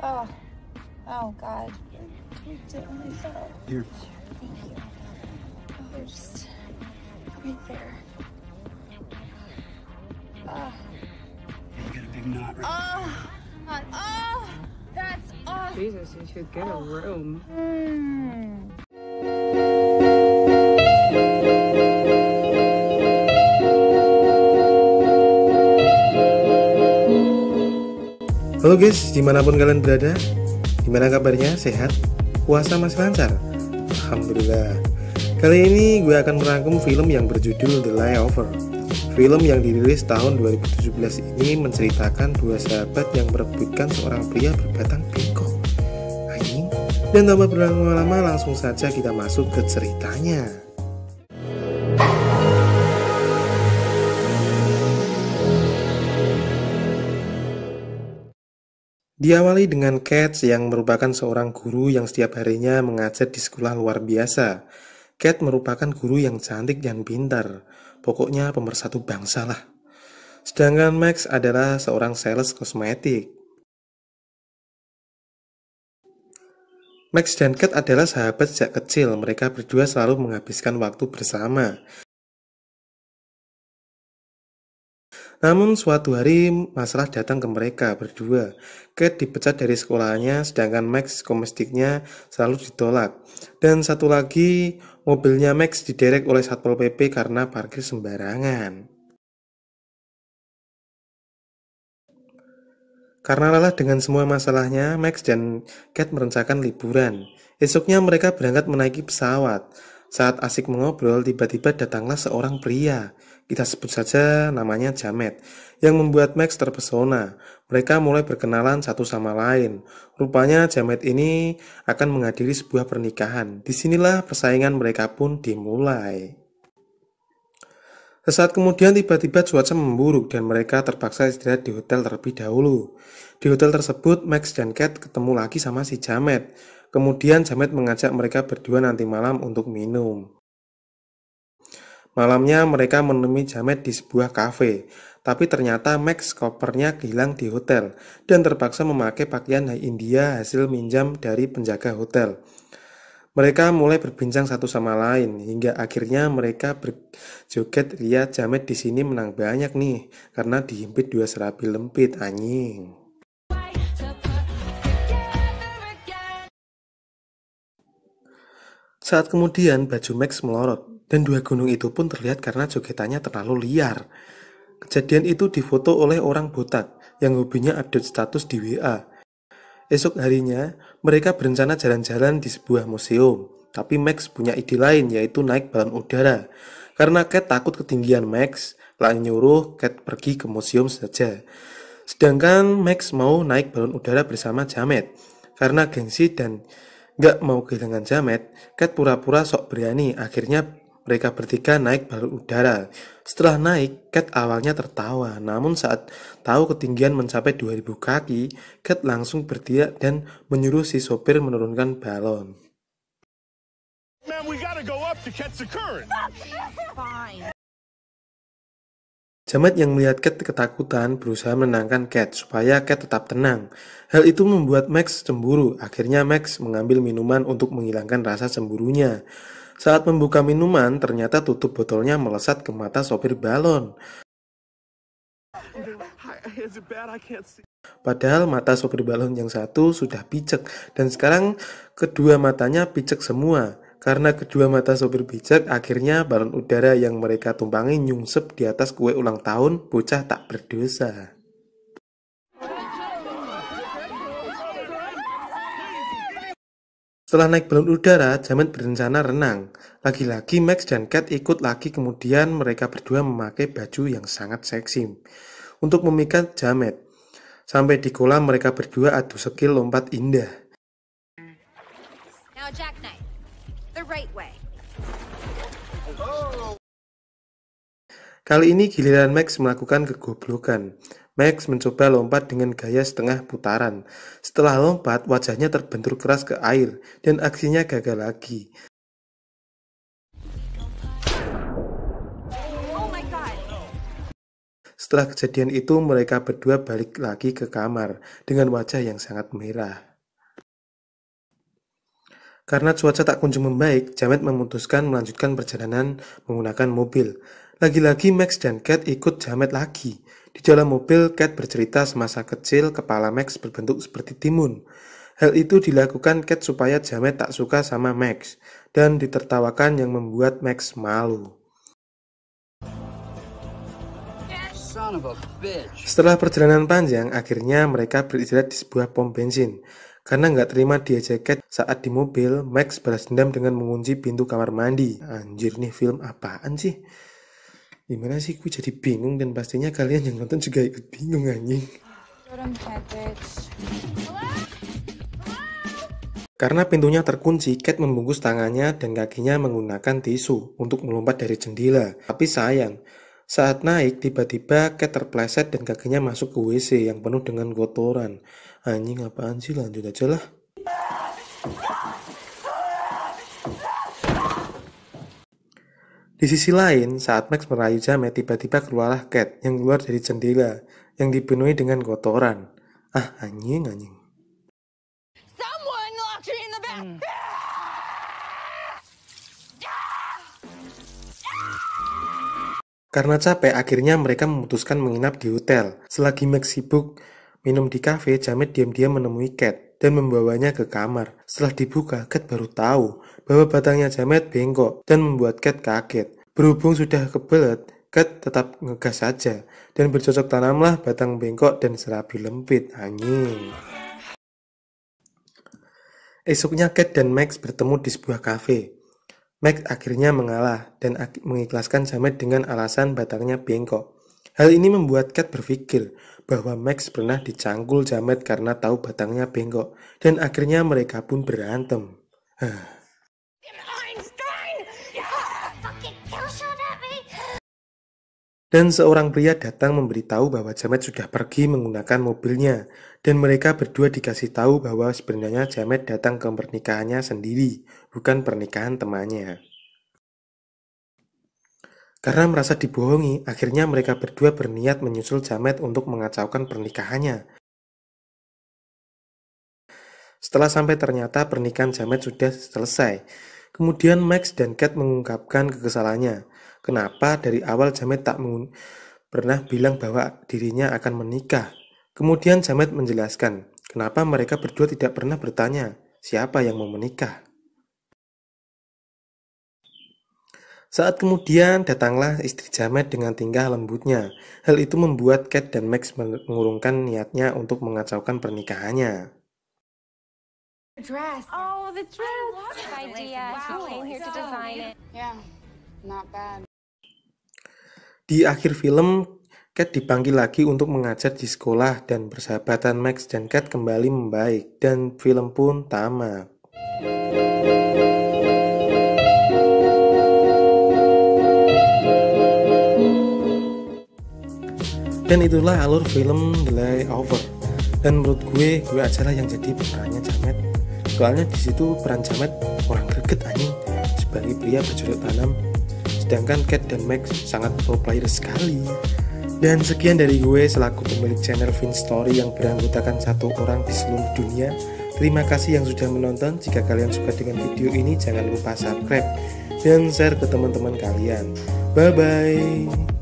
Oh, oh God. You did when I fell. Here. Thank you. Oh, they're just right there. Oh. You got a big knot right Oh, God. Oh, that's awesome. Jesus, you should get a room. Halo guys, dimanapun kalian berada, gimana kabarnya? Sehat? Puasa masih lancar? Alhamdulillah. Kali ini gue akan merangkum film yang berjudul The Layover. Film yang dirilis tahun 2017 ini menceritakan dua sahabat yang merebutkan seorang pria berbatang bengkok. Anjing. Dan tanpa berlama-lama langsung saja kita masuk ke ceritanya. Diawali dengan Kat yang merupakan seorang guru yang setiap harinya mengajar di sekolah luar biasa. Kat merupakan guru yang cantik dan pintar, pokoknya pemersatu bangsa lah. Sedangkan Max adalah seorang sales kosmetik. Max dan Kat adalah sahabat sejak kecil, mereka berdua selalu menghabiskan waktu bersama. Namun suatu hari masalah datang ke mereka berdua. Kat dipecat dari sekolahnya, sedangkan Max komestiknya selalu ditolak. Dan satu lagi, mobilnya Max diderek oleh Satpol PP karena parkir sembarangan. Karena lelah dengan semua masalahnya, Max dan Kat merencanakan liburan. Esoknya mereka berangkat menaiki pesawat. Saat asik mengobrol, tiba-tiba datanglah seorang pria. Kita sebut saja namanya Jamet, yang membuat Max terpesona. Mereka mulai berkenalan satu sama lain. Rupanya Jamet ini akan menghadiri sebuah pernikahan. Disinilah persaingan mereka pun dimulai. Sesaat kemudian tiba-tiba cuaca memburuk dan mereka terpaksa istirahat di hotel terlebih dahulu. Di hotel tersebut Max dan Kat ketemu lagi sama si Jamet. Kemudian Jamet mengajak mereka berdua nanti malam untuk minum. Malamnya mereka menemui Jamet di sebuah kafe, tapi ternyata Max kopernya hilang di hotel dan terpaksa memakai pakaian India hasil minjam dari penjaga hotel. Mereka mulai berbincang satu sama lain hingga akhirnya mereka berjoget ria. Jamet di sini menang banyak nih karena dihimpit dua serabi lempit anjing. Saat kemudian baju Max melorot dan dua gunung itu pun terlihat karena jogetannya terlalu liar. Kejadian itu difoto oleh orang botak yang hobinya update status di WA. Esok harinya mereka berencana jalan-jalan di sebuah museum. Tapi Max punya ide lain, yaitu naik balon udara. Karena Kat takut ketinggian Max, lalu nyuruh Kat pergi ke museum saja. Sedangkan Max mau naik balon udara bersama Jamet. Karena gengsi dan gak mau kehilangan Jamet, Kat pura-pura sok berani. Akhirnya mereka bertiga naik balon udara. Setelah naik, Kat awalnya tertawa. Namun saat tahu ketinggian mencapai 2000 kaki, Kat langsung berteriak dan menyuruh si sopir menurunkan balon. Man, we gotta go up to catch the current. Fine. Jamet yang melihat Kat ketakutan berusaha menenangkan Kat supaya Kat tetap tenang. Hal itu membuat Max cemburu. Akhirnya Max mengambil minuman untuk menghilangkan rasa cemburunya. Saat membuka minuman, ternyata tutup botolnya melesat ke mata sopir balon. Padahal mata sopir balon yang satu sudah picek dan sekarang kedua matanya picek semua. Karena kedua mata sopir picek, akhirnya balon udara yang mereka tumpangi nyungsep di atas kue ulang tahun bocah tak berdosa. Setelah naik balon udara, Jamet berencana renang. Lagi-lagi Max dan Kat ikut lagi, kemudian mereka berdua memakai baju yang sangat seksi untuk memikat Jamet. Sampai di kolam mereka berdua adu skill lompat indah. Now jackknife, the right way. Kali ini giliran Max melakukan kegoblokan. Max mencoba lompat dengan gaya setengah putaran. Setelah lompat, wajahnya terbentur keras ke air dan aksinya gagal lagi. Setelah kejadian itu, mereka berdua balik lagi ke kamar dengan wajah yang sangat merah. Karena cuaca tak kunjung membaik, Jamet memutuskan melanjutkan perjalanan menggunakan mobil. Lagi-lagi Max dan Cat ikut Jamet lagi. Di dalam mobil, Cat bercerita semasa kecil kepala Max berbentuk seperti timun. Hal itu dilakukan Cat supaya Jamet tak suka sama Max dan ditertawakan yang membuat Max malu. Son of a bitch. Setelah perjalanan panjang, akhirnya mereka beristirahat di sebuah pom bensin. Karena nggak terima diajak Cat saat di mobil, Max balas dendam dengan mengunci pintu kamar mandi. Anjir, nih film apaan sih? Gimana sih, gue jadi bingung dan pastinya kalian yang nonton juga ikut bingung anjing. Karena pintunya terkunci, Cat membungkus tangannya dan kakinya menggunakan tisu untuk melompat dari jendela. Tapi sayang, saat naik tiba-tiba Cat terpleset dan kakinya masuk ke WC yang penuh dengan kotoran. Anjing apaan sih, lanjut aja lah. Di sisi lain, saat Max merayu Jamet, tiba-tiba keluarlah Cat yang keluar dari jendela yang dipenuhi dengan kotoran. Anjing. Someone locked me in the back. Karena capek, akhirnya mereka memutuskan menginap di hotel. Selagi Max sibuk minum di kafe, Jamet diam-diam menemui Cat dan membawanya ke kamar. Setelah dibuka, Cat baru tahu bahwa batangnya Jamet bengkok dan membuat Cat kaget. Berhubung sudah kebelet, Cat tetap ngegas saja dan bercocok tanamlah batang bengkok dan serabi lempit. Anjing. Esoknya Cat dan Max bertemu di sebuah kafe. Max akhirnya mengalah dan mengikhlaskan Jamet dengan alasan batangnya bengkok. Hal ini membuat Cat berpikir bahwa Max pernah dicangkul Jamet karena tahu batangnya bengkok, dan akhirnya mereka pun berantem. Dan seorang pria datang memberitahu bahwa Jamet sudah pergi menggunakan mobilnya, dan mereka berdua dikasih tahu bahwa sebenarnya Jamet datang ke pernikahannya sendiri, bukan pernikahan temannya. Karena merasa dibohongi, akhirnya mereka berdua berniat menyusul Jamet untuk mengacaukan pernikahannya. Setelah sampai ternyata pernikahan Jamet sudah selesai. Kemudian Max dan Cat mengungkapkan kekesalannya. Kenapa dari awal Jamet tak pernah bilang bahwa dirinya akan menikah. Kemudian Jamet menjelaskan kenapa mereka berdua tidak pernah bertanya siapa yang mau menikah. Saat kemudian datanglah istri Jamet dengan tingkah lembutnya. Hal itu membuat Cat dan Max mengurungkan niatnya untuk mengacaukan pernikahannya. Dress. Oh, the dress. Idea. He came here to design it. Yeah, not bad. Di akhir film, Cat dipanggil lagi untuk mengajar di sekolah dan persahabatan Max dan Cat kembali membaik dan film pun tamat. Dan itulah alur film The Layover. Dan menurut gue aja lah yang jadi perannya Jamet. Soalnya di situ peran Jamet orang greget anjing sebagai pria berjuluk tanam. Sedangkan Cat dan Max sangat pro player sekali. Dan sekian dari gue selaku pemilik channel Vince Story yang beranggotakan 1 orang di seluruh dunia. Terima kasih yang sudah menonton. Jika kalian suka dengan video ini, jangan lupa subscribe dan share ke teman-teman kalian. Bye bye.